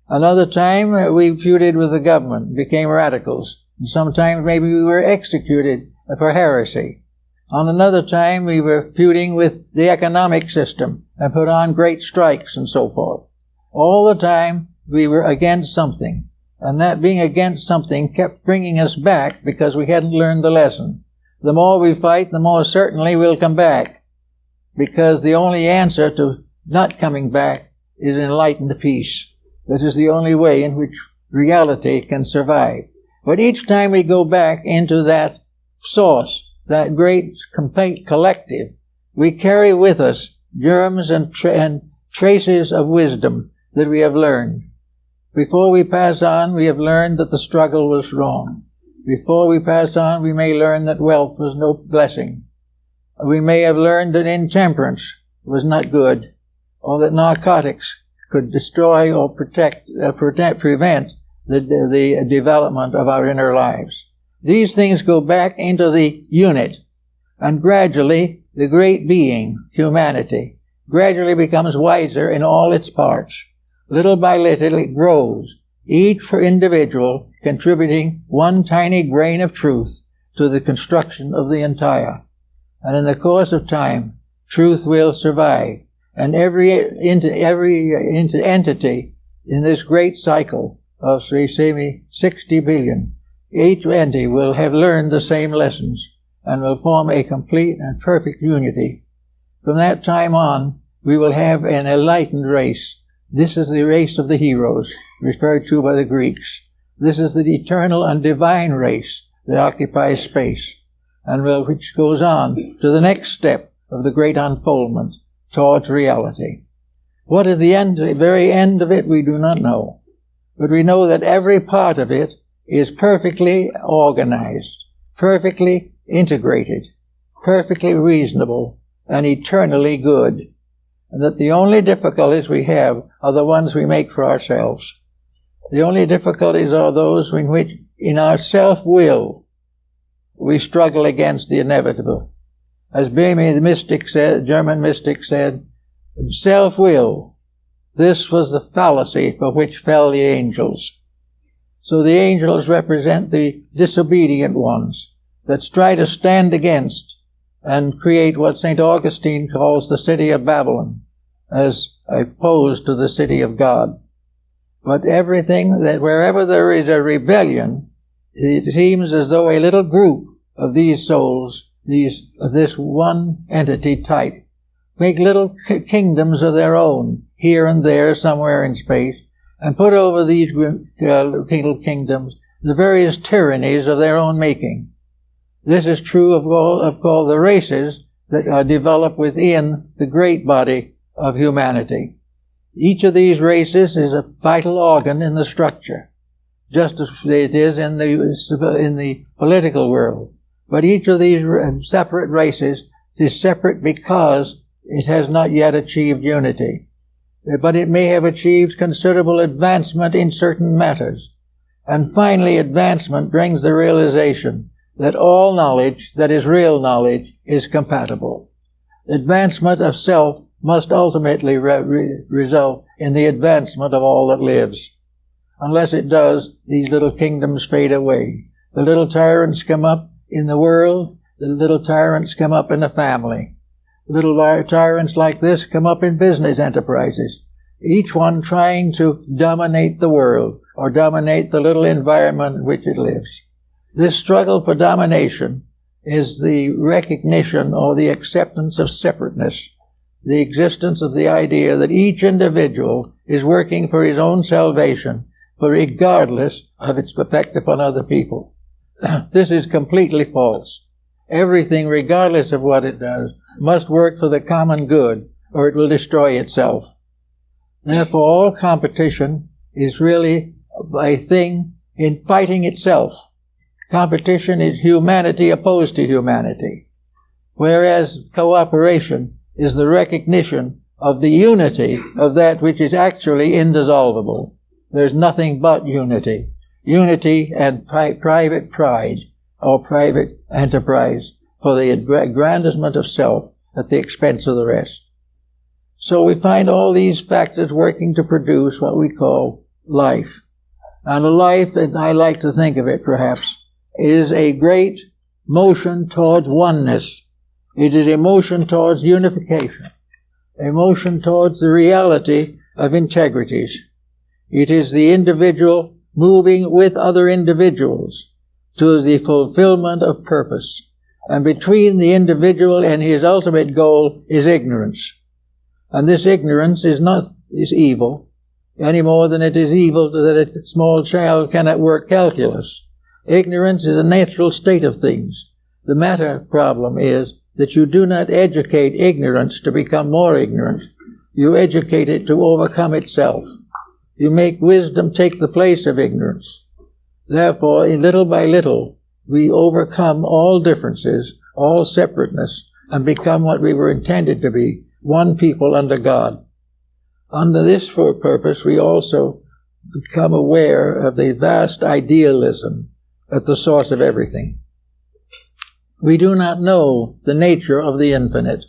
Another time, we feuded with the government, became radicals. And sometimes maybe we were executed for heresy. On another time, we were feuding with the economic system and put on great strikes and so forth. All the time, we were against something. And that being against something kept bringing us back because we hadn't learned the lesson. The more we fight, the more certainly we'll come back. Because the only answer to not coming back is enlightened peace. That is the only way in which reality can survive. But each time we go back into that source, that great complete collective, we carry with us germs and traces of wisdom that we have learned. Before we pass on, we have learned that the struggle was wrong. Before we pass on, we may learn that wealth was no blessing. We may have learned that intemperance was not good, or that narcotics could destroy or prevent the development of our inner lives. These things go back into the unit, and gradually the great being, humanity, gradually becomes wiser in all its parts. Little by little it grows, each individual contributing one tiny grain of truth to the construction of the entire. And in the course of time, truth will survive, and every entity in this great cycle of, say, 60 billion each entity will have learned the same lessons and will form a complete and perfect unity. From that time on, we will have an enlightened race. This is the race of the heroes, referred to by the Greeks. This is the eternal and divine race that occupies space, and which goes on to the next step of the great unfoldment towards reality. What is the end, the very end of it, we do not know. But we know that every part of it is perfectly organized, perfectly integrated, perfectly reasonable, and eternally good. And that the only difficulties we have are the ones we make for ourselves. The only difficulties are those in which, in our self-will, we struggle against the inevitable. As Böhme, the mystic said, German mystic said, self-will, this was the fallacy for which fell the angels. So the angels represent the disobedient ones that try to stand against and create what St. Augustine calls the city of Babylon, as opposed to the city of God. But everything that wherever there is a rebellion, it seems as though a little group of these souls, of this one entity type, make little kingdoms of their own, here and there, somewhere in space, and put over these little kingdoms the various tyrannies of their own making. This is true of all the races that are developed within the great body of humanity. Each of these races is a vital organ in the structure, just as it is in the political world. But each of these separate races is separate because it has not yet achieved unity. But it may have achieved considerable advancement in certain matters. And finally, advancement brings the realization that all knowledge that is real knowledge is compatible. Advancement of self must ultimately result in the advancement of all that lives. Unless it does, these little kingdoms fade away. The little tyrants come up in the world, the little tyrants come up in the family. Little tyrants like this come up in business enterprises, each one trying to dominate the world or dominate the little environment in which it lives. This struggle for domination is the recognition or the acceptance of separateness, the existence of the idea that each individual is working for his own salvation, regardless of its effect upon other people. This is completely false. Everything, regardless of what it does, must work for the common good, or it will destroy itself. Therefore, all competition is really a thing in fighting itself. Competition is humanity opposed to humanity, whereas cooperation is the recognition of the unity of that which is actually indissoluble. There's nothing but unity. Unity and private pride or private enterprise for the aggrandizement of self at the expense of the rest. So we find all these factors working to produce what we call life. And a life, and I like to think of it perhaps, is a great motion towards oneness. It is a motion towards unification, a motion towards the reality of integrities. It is the individual moving with other individuals to the fulfillment of purpose. And between the individual and his ultimate goal is ignorance. And this ignorance is evil, any more than it is evil that a small child cannot work calculus. Ignorance is a natural state of things. The matter problem is that you do not educate ignorance to become more ignorant. You educate it to overcome itself. You make wisdom take the place of ignorance. Therefore, little by little, we overcome all differences, all separateness, and become what we were intended to be, one people under God. Under this purpose, we also become aware of the vast idealism at the source of everything. We do not know the nature of the infinite.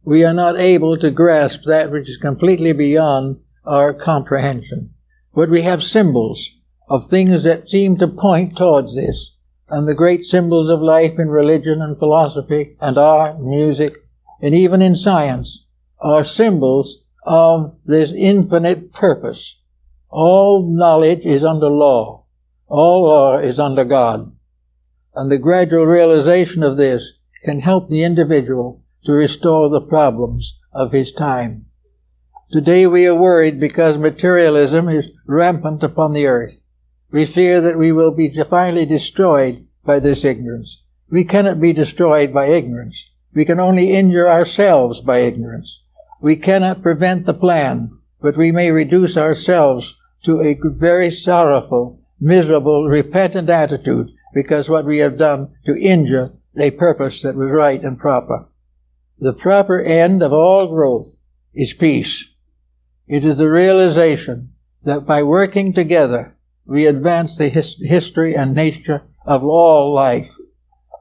We are not able to grasp that which is completely beyond our comprehension. But we have symbols of things that seem to point towards this. And the great symbols of life in religion and philosophy and art, music, and even in science are symbols of this infinite purpose. All knowledge is under law. All law is under God. And the gradual realization of this can help the individual to restore the problems of his time. Today we are worried because materialism is rampant upon the earth. We fear that we will be finally destroyed by this ignorance. We cannot be destroyed by ignorance. We can only injure ourselves by ignorance. We cannot prevent the plan, but we may reduce ourselves to a very sorrowful, miserable, repentant attitude because what we have done to injure a purpose that was right and proper. The proper end of all growth is peace. It is the realization that by working together, we advance the history and nature of all life.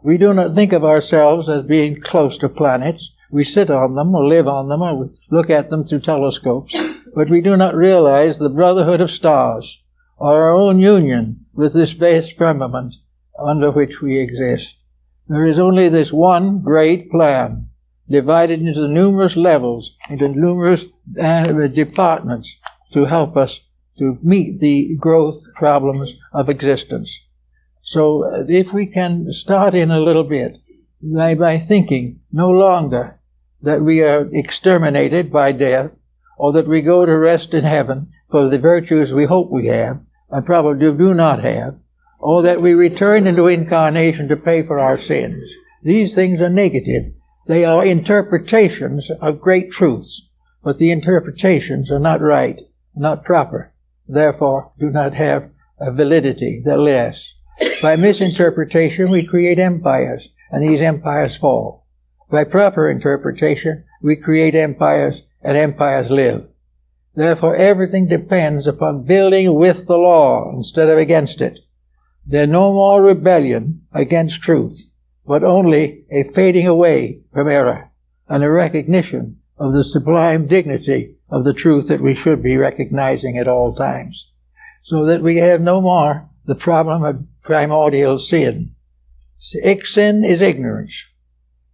We do not think of ourselves as being close to planets. We sit on them or live on them or look at them through telescopes, but we do not realize the brotherhood of stars or our own union with this vast firmament under which we exist. There is only this one great plan, divided into numerous levels, into numerous departments to help us to meet the growth problems of existence. So if we can start in a little bit by thinking no longer that we are exterminated by death or that we go to rest in heaven for the virtues we hope we have and probably do not have, or that we return into incarnation to pay for our sins. These things are negative. They are interpretations of great truths, but the interpretations are not right, not proper, therefore do not have a validity. They're less. By misinterpretation, we create empires, and these empires fall. By proper interpretation, we create empires, and empires live. Therefore, everything depends upon building with the law instead of against it. There's no more rebellion against truth, but only a fading away from error and a recognition of the sublime dignity of the truth that we should be recognizing at all times, so that we have no more the problem of primordial sin. Sin is ignorance.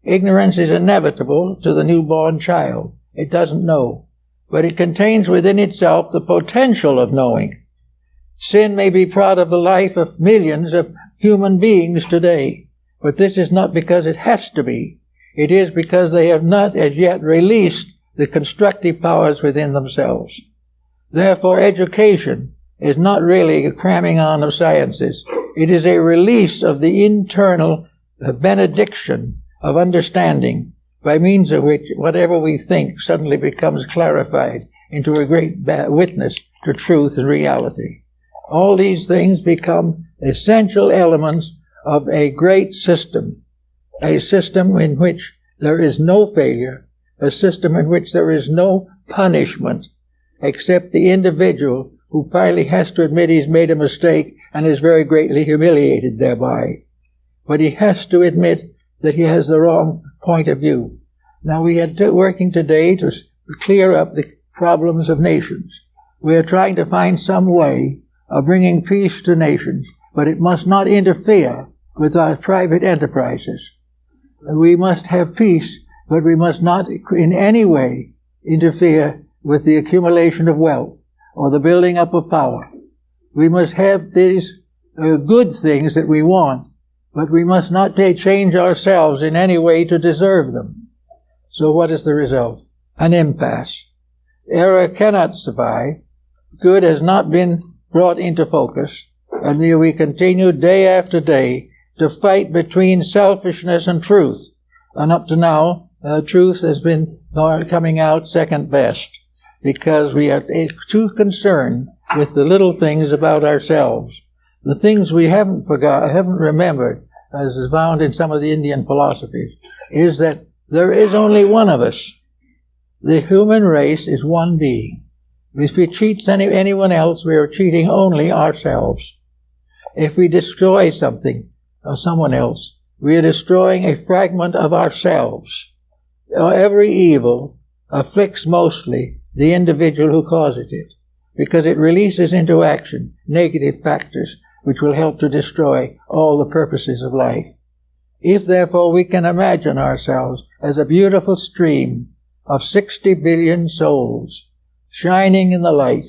Ignorance is inevitable to the newborn child. It doesn't know, but it contains within itself the potential of knowing. Sin may be part of the life of millions of human beings today, but this is not because it has to be. It is because they have not as yet released the constructive powers within themselves. Therefore, education is not really a cramming on of sciences. It is a release of the internal benediction of understanding by means of which whatever we think suddenly becomes clarified into a great witness to truth and reality. All these things become essential elements of a great system, a system in which there is no failure, a system in which there is no punishment, except the individual who finally has to admit he's made a mistake and is very greatly humiliated thereby. But he has to admit that he has the wrong point of view. Now we are working today to clear up the problems of nations. We are trying to find some way of bringing peace to nations, but it must not interfere with our private enterprises. We must have peace, but we must not in any way interfere with the accumulation of wealth or the building up of power. We must have these good things that we want, but we must not change ourselves in any way to deserve them. So what is the result? An impasse. Error cannot survive. Good has not been brought into focus, and we continue day after day to fight between selfishness and truth. And up to now, truth has been coming out second best, because we are too concerned with the little things about ourselves. The things we haven't remembered, as is found in some of the Indian philosophies, is that there is only one of us. The human race is one being. If we cheat anyone else, we are cheating only ourselves. If we destroy something or someone else, we are destroying a fragment of ourselves. Every evil afflicts mostly the individual who causes it, because it releases into action negative factors which will help to destroy all the purposes of life. If, therefore, we can imagine ourselves as a beautiful stream of 60 billion souls shining in the light,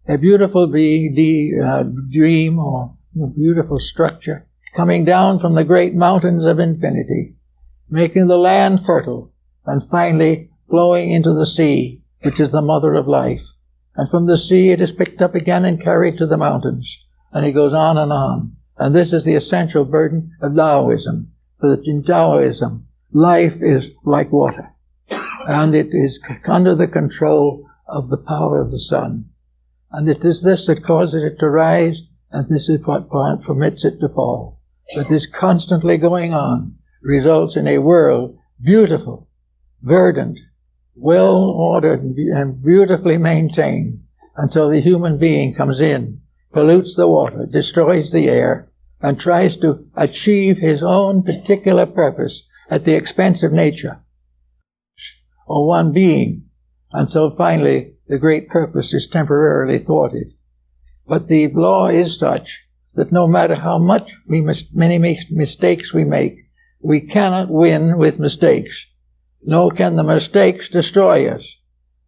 a beautiful dream or a beautiful structure, coming down from the great mountains of infinity, making the land fertile, and finally flowing into the sea, which is the mother of life. And from the sea it is picked up again and carried to the mountains. And it goes on and on. And this is the essential burden of Taoism. For in Taoism, life is like water. And it is under the control of the power of the sun. And it is this that causes it to rise, and this is what permits it to fall. But this constantly going on results in a world beautiful, verdant, well-ordered and beautifully maintained, until the human being comes in, pollutes the water, destroys the air, and tries to achieve his own particular purpose at the expense of nature, or one being, until finally the great purpose is temporarily thwarted. But the law is such that no matter how much many mistakes we make, we cannot win with mistakes. Nor can the mistakes destroy us.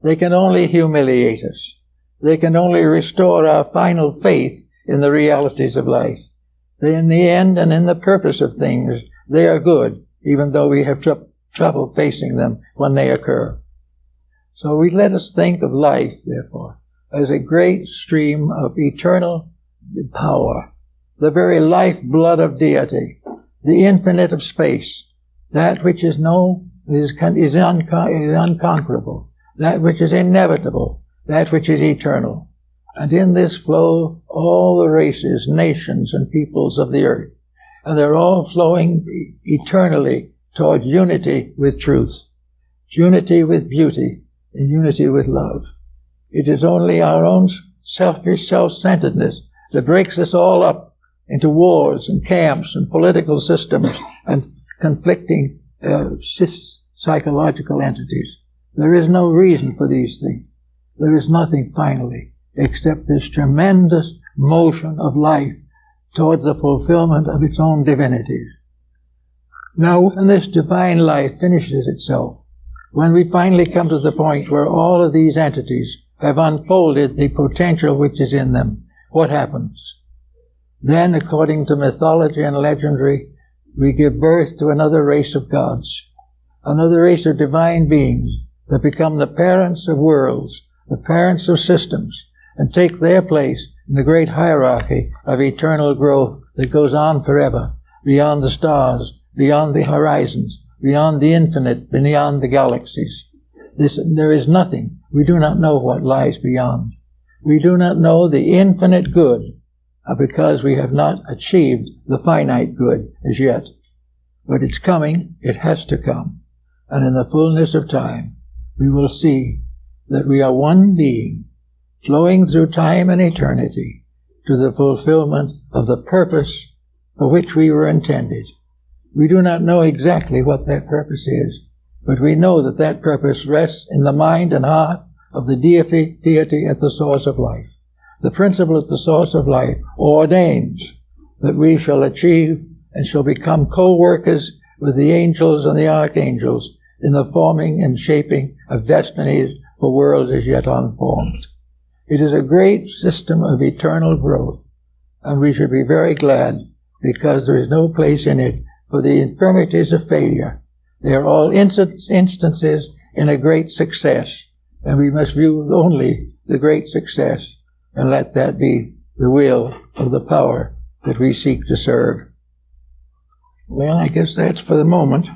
They can only humiliate us. They can only restore our final faith in the realities of life. They, in the end and in the purpose of things, they are good, even though we have trouble facing them when they occur. So we let us think of life, therefore, as a great stream of eternal power, the very lifeblood of deity, the infinite of space, that which is unconquerable, that which is inevitable, that which is eternal. And in this flow all the races, nations, and peoples of the earth. And they're all flowing eternally toward unity with truth, unity with beauty, and unity with love. It is only our own selfish self-centeredness that breaks us all up into wars and camps and political systems and conflicting psychological entities. There is no reason for these things. There is nothing finally except this tremendous motion of life towards the fulfillment of its own divinities. Now, when this divine life finishes itself, when we finally come to the point where all of these entities have unfolded the potential which is in them, what happens? Then, according to mythology and legendary, we give birth to another race of gods, another race of divine beings that become the parents of worlds, the parents of systems, and take their place in the great hierarchy of eternal growth that goes on forever, beyond the stars, beyond the horizons, beyond the infinite, beyond the galaxies. There is nothing. We do not know what lies beyond. We do not know the infinite good, because we have not achieved the finite good as yet. But it's coming, it has to come. And in the fullness of time, we will see that we are one being, flowing through time and eternity to the fulfillment of the purpose for which we were intended. We do not know exactly what that purpose is, but we know that that purpose rests in the mind and heart of the deity at the source of life. The principle at the source of life ordains that we shall achieve and shall become co-workers with the angels and the archangels in the forming and shaping of destinies for worlds as yet unformed. It is a great system of eternal growth, and we should be very glad, because there is no place in it for the infirmities of failure. They are all instances in a great success, and we must view only the great success, and let that be the will of the power that we seek to serve. Well, I guess that's for the moment.